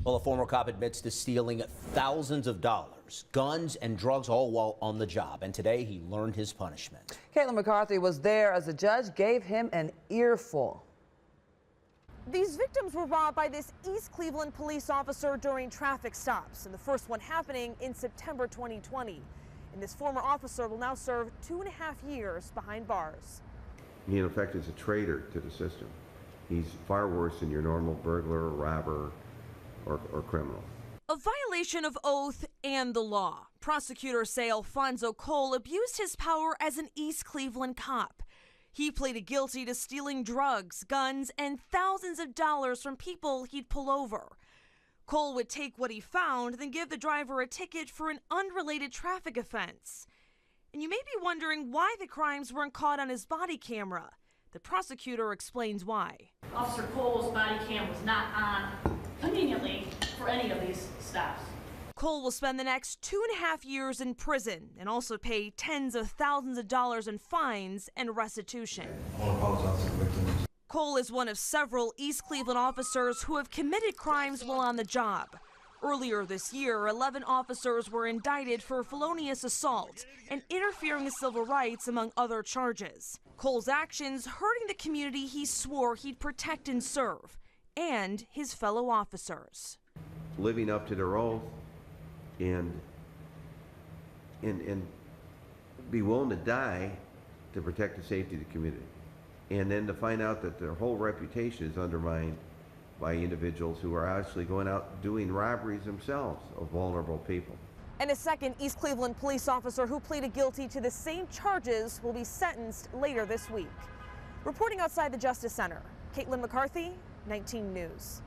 Well, a former cop admits to stealing thousands of dollars, guns and drugs, all while on the job. And today he learned his punishment. Caitlin McCarthy was there as the judge gave him an earful. These victims were robbed by this East Cleveland police officer during traffic stops, and the first one happening in September 2020. And this former officer will now serve 2.5 years behind bars. He, in effect, is a traitor to the system. He's far worse than your normal burglar, robber, or criminal. A violation of oath and the law. Prosecutors say Alfonso Cole abused his power as an East Cleveland cop. He pleaded guilty to stealing drugs, guns, and thousands of dollars from people he'd pull over. Cole would take what he found, then give the driver a ticket for an unrelated traffic offense. And you may be wondering why the crimes weren't caught on his body camera. The prosecutor explains why. Officer Cole's body cam was not on conveniently for any of these stops. Cole will spend the next 2.5 years in prison and also pay tens of thousands of dollars in fines and restitution. I want to apologize to the victims. Cole is one of several East Cleveland officers who have committed crimes while on the job. Earlier this year, 11 officers were indicted for felonious assault and interfering with civil rights, among other charges. Cole's actions hurting the community he swore he'd protect and serve, and his fellow officers. Living up to their oath and be willing to die to protect the safety of the community. And then to find out that their whole reputation is undermined by individuals who are actually going out doing robberies themselves of vulnerable people. And a second East Cleveland police officer who pleaded guilty to the same charges will be sentenced later this week. Reporting outside the Justice Center, Caitlin McCarthy, 19 News.